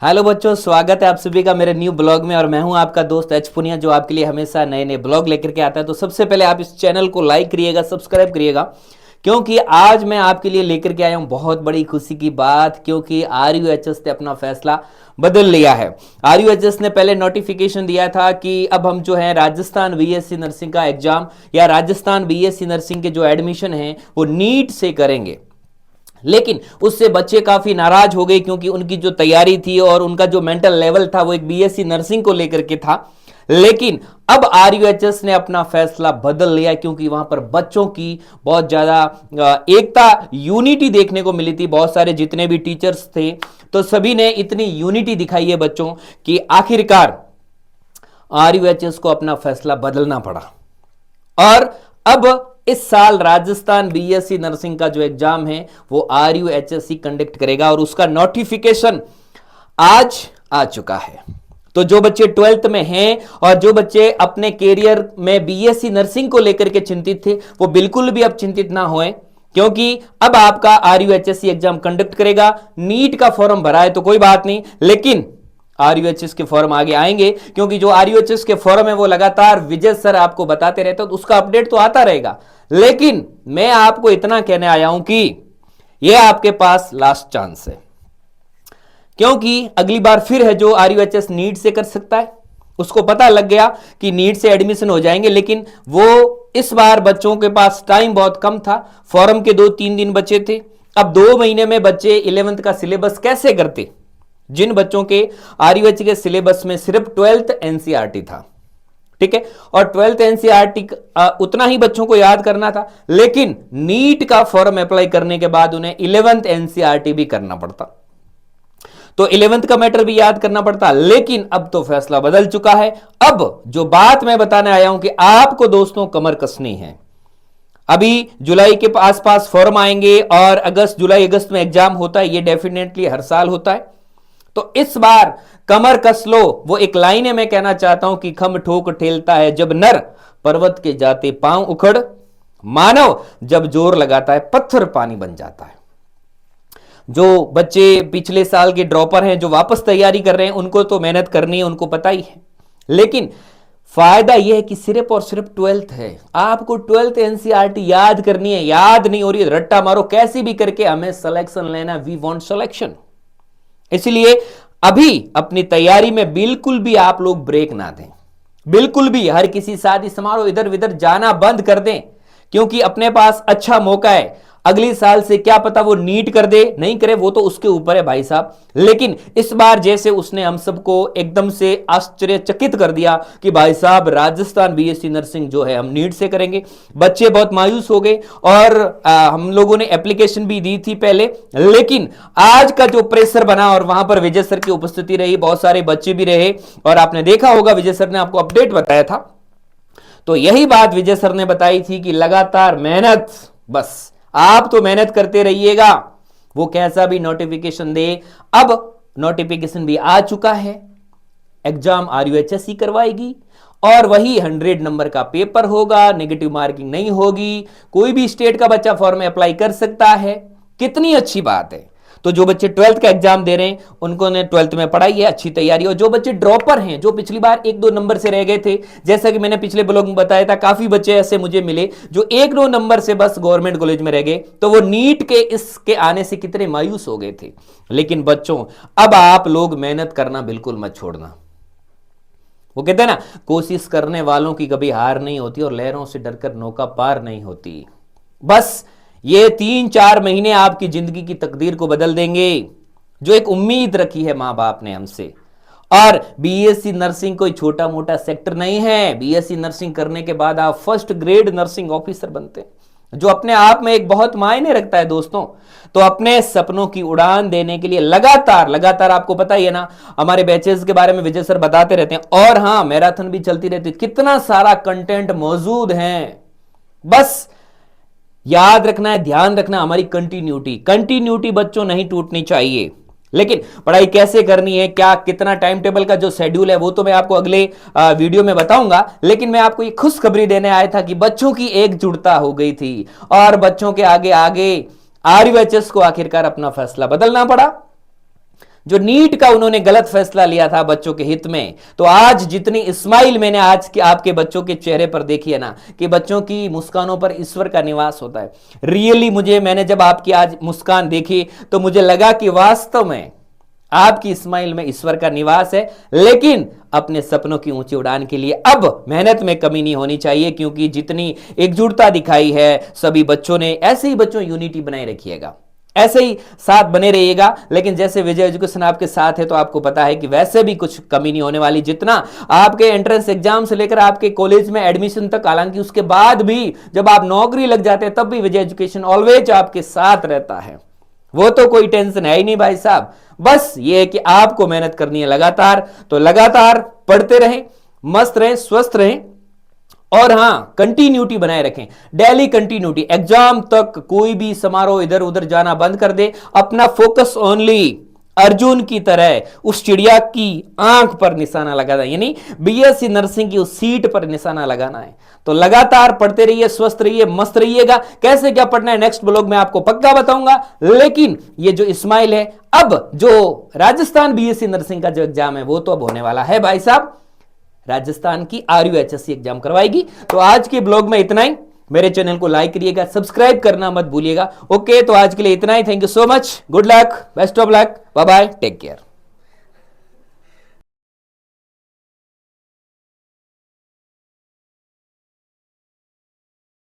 Hello बच्चों, स्वागत है आप सभी का मेरे न्यू ब्लॉग में। और मैं हूं आपका दोस्त एच पुनिया, जो आपके लिए हमेशा नए नए ब्लॉग लेकर के आता है। तो सबसे पहले आप इस चैनल को लाइक करिएगा, सब्सक्राइब करिएगा, क्योंकि आज मैं आपके लिए लेकर के आया हूं बहुत बड़ी खुशी की बात। क्योंकि आरयूएचएस ने अपना फैसला बदल लिया है। आरयूएचएस ने पहले नोटिफिकेशन दिया था कि अब हम जो है राजस्थान बीएससी नर्सिंग का एग्जाम या राजस्थान बीएससी नर्सिंग के जो एडमिशन है वो नीट से करेंगे। लेकिन उससे बच्चे काफी नाराज हो गए, क्योंकि उनकी जो तैयारी थी और उनका जो मेंटल लेवल था वो एक बीएससी नर्सिंग को लेकर के था। लेकिन अब आरयूएचएस ने अपना फैसला बदल लिया, क्योंकि वहां पर बच्चों की बहुत ज्यादा एकता, यूनिटी देखने को मिली थी। बहुत सारे जितने भी टीचर्स थे तो सभी ने इतनी यूनिटी दिखाई है बच्चों की, आखिरकार आरयूएचएस को अपना फैसला बदलना पड़ा। और अब इस साल राजस्थान बीएससी नर्सिंग का जो एग्जाम है वो आरयूएचएस ही कंडक्ट करेगा, और उसका नोटिफिकेशन आज आ चुका है। तो जो बच्चे 12th में हैं और जो बच्चे अपने कैरियर में बीएससी नर्सिंग को लेकर के चिंतित थे, वो बिल्कुल भी अब चिंतित ना होएं, क्योंकि अब आपका आरयूएचएस एग्जाम कंडक्ट करेगा। नीट का फॉर्म भरा है तो कोई बात नहीं, लेकिन आरयूएचएस के फॉर्म आगे आएंगे, क्योंकि जो आरयूएचएस के फॉर्म है वो लगातार विजय सर आपको बताते रहते हैं, तो उसका अपडेट तो आता रहेगा। लेकिन मैं आपको इतना कहने आया हूं कि यह आपके पास लास्ट चांस है, क्योंकि अगली बार फिर है जो आरयूएचएस नीट से कर सकता है। उसको पता लग गया कि नीट से एडमिशन हो जाएंगे, लेकिन वो इस बार बच्चों के पास टाइम बहुत कम था। फॉर्म के 2-3 दिन बचे थे। अब 2 महीने में बच्चे 11th का सिलेबस कैसे करते, जिन बच्चों के आरयूएच के सिलेबस में सिर्फ 12th एनसीईआरटी था, ठीक है, और 12th एनसीईआरटी उतना ही बच्चों को याद करना था। लेकिन नीट का फॉर्म अप्लाई करने के बाद उन्हें 11th एनसीईआरटी भी करना पड़ता, तो 11th का मैटर भी याद करना पड़ता। लेकिन अब तो फैसला बदल चुका है। अब जो बात मैं बताने आया हूं कि आपको दोस्तों कमर कसनी है। अभी जुलाई के आसपास फॉर्म आएंगे और जुलाई अगस्त में एग्जाम होता है, ये डेफिनेटली हर साल होता है। तो इस बार कमर कस लो। वो एक लाइन है, मैं कहना चाहता हूं कि खम ठोक ठेलता है जब नर, पर्वत के जाते पांव उखड़, मानव जब जोर लगाता है पत्थर पानी बन जाता है। जो बच्चे पिछले साल के ड्रॉपर हैं, जो वापस तैयारी कर रहे हैं, उनको तो मेहनत करनी है, उनको पता ही है। लेकिन फायदा यह है कि सिर्फ और सिर्फ 12th है। आपको 12th एनसीईआरटी याद करनी है, याद नहीं हो रही है, रट्टा मारो कैसी भी करके, हमें सिलेक्शन लेना, वी वांट सिलेक्शन। इसलिए अभी अपनी तैयारी में बिल्कुल भी आप लोग ब्रेक ना दें, बिल्कुल भी हर किसी शादी समारोह इधर उधर जाना बंद कर दें, क्योंकि अपने पास अच्छा मौका है। अगली साल से क्या पता वो नीट कर दे, नहीं करे, वो तो उसके ऊपर है भाई साहब। लेकिन इस बार जैसे उसने हम सबको एकदम से आश्चर्यचकित कर दिया कि भाई साहब राजस्थान बीएससी नर्सिंग जो है हम नीट से करेंगे, बच्चे बहुत मायूस हो गए। और हम लोगों ने एप्लीकेशन भी दी थी पहले, लेकिन आज का जो प्रेशर बना, और वहां पर विजय सर की उपस्थिति रही, बहुत सारे बच्चे भी रहे, और आपने देखा होगा विजय सर ने आपको अपडेट बताया था। तो यही बात विजय सर ने बताई थी कि लगातार मेहनत, बस आप तो मेहनत करते रहिएगा, वो कैसा भी नोटिफिकेशन दे। अब नोटिफिकेशन भी आ चुका है, एग्जाम आरयूएचएस ही करवाएगी, और वही 100 नंबर का पेपर होगा, नेगेटिव मार्किंग नहीं होगी, कोई भी स्टेट का बच्चा फॉर्म में अप्लाई कर सकता है। कितनी अच्छी बात है। तो जो बच्चे 12th का एग्जाम दे रहे हैं उनको ने 12th में पढ़ाई है, अच्छी तैयारी। और जो बच्चे ड्रॉपर हैं, जो पिछली बार 1-2 नंबर से रह गए थे, जैसा कि मैंने पिछले ब्लॉग में बताया था, काफी बच्चे ऐसे मुझे मिले जो 1-2 नंबर से बस गवर्नमेंट कॉलेज में रह गए, तो वो नीट के इसके आने से कितने मायूस हो गए थे। लेकिन बच्चों, अब आप लोग मेहनत करना बिल्कुल मत छोड़ना। वो कहते हैं ना, कोशिश करने वालों की कभी हार नहीं होती, और लहरों से डरकर नौका पार नहीं होती। बस ये 3-4 महीने आपकी जिंदगी की तकदीर को बदल देंगे। जो एक उम्मीद रखी है मां बाप ने हमसे, और बीएससी नर्सिंग कोई छोटा मोटा सेक्टर नहीं है। बीएससी नर्सिंग करने के बाद आप फर्स्ट ग्रेड नर्सिंग ऑफिसर बनते हैं, जो अपने आप में एक बहुत मायने रखता है दोस्तों। तो अपने सपनों की उड़ान देने के लिए लगातार आपको पता ही है ना, हमारे बैचेस के बारे में विजय सर बताते रहते हैं, और हां, मैराथन भी चलती रहती है, कितना सारा कंटेंट मौजूद है। बस याद रखना है, ध्यान रखना, हमारी कंटिन्यूटी बच्चों नहीं टूटनी चाहिए। लेकिन पढ़ाई कैसे करनी है, क्या कितना टाइम टेबल का जो शेड्यूल है, वो तो मैं आपको अगले वीडियो में बताऊंगा। लेकिन मैं आपको ये खुशखबरी देने आया था कि बच्चों की एकजुटता हो गई थी, और बच्चों के आगे आगे आरयूएचएस को आखिरकार अपना फैसला बदलना पड़ा। जो नीट का उन्होंने गलत फैसला लिया था बच्चों के हित में, तो आज जितनी स्माइल मैंने आज के आपके बच्चों के चेहरे पर देखी है ना, कि बच्चों की मुस्कानों पर ईश्वर का निवास होता है। रियली मैंने जब आपकी आज मुस्कान देखी तो मुझे लगा कि वास्तव में आपकी स्माइल में ईश्वर का निवास है। लेकिन अपने सपनों की ऊंची उड़ान के लिए अब मेहनत में कमी नहीं होनी चाहिए, क्योंकि जितनी एकजुटता दिखाई है सभी बच्चों ने, ऐसे ही बच्चों यूनिटी बनाए रखिएगा, ऐसे ही साथ बने रहिएगा। लेकिन जैसे विजय एजुकेशन आपके साथ है तो आपको पता है कि वैसे भी कुछ कमी नहीं होने वाली। जितना आपके एंट्रेंस एग्जाम से लेकर आपके कॉलेज में एडमिशन तक, हालांकि उसके बाद भी जब आप नौकरी लग जाते हैं तब भी विजय एजुकेशन ऑलवेज आपके साथ रहता है। वो तो कोई टेंशन है ही नहीं भाई साहब। बस ये है कि आपको मेहनत करनी है लगातार, तो लगातार पढ़ते रहें, मस्त रहें, स्वस्थ रहें, और हां कंटिन्यूटी बनाए रखें, डेली कंटिन्यूटी। एग्जाम तक कोई भी समारोह इधर उधर जाना बंद कर दे, अपना फोकस ओनली अर्जुन की तरह उस चिड़िया की आंख पर निशाना लगाना, यानी बीएससी नर्सिंग की उस सीट पर निशाना लगाना है। तो लगातार पढ़ते रहिए, स्वस्थ रहिए, मस्त रहिएगा। कैसे क्या पढ़ना है नेक्स्ट ब्लॉग में आपको पक्का बताऊंगा। लेकिन ये जो इस्माइल है, अब जो राजस्थान बीएससी नर्सिंग का जो एग्जाम है वो तो अब होने वाला है भाई साहब। राजस्थान की RUHSC एग्जाम करवाएगी। तो आज के ब्लॉग में इतना ही। मेरे चैनल को लाइक करिएगा, सब्सक्राइब करना मत भूलिएगा। ओके, तो आज के लिए इतना ही। Thank you so much, good luck, best of luck, bye bye, take care.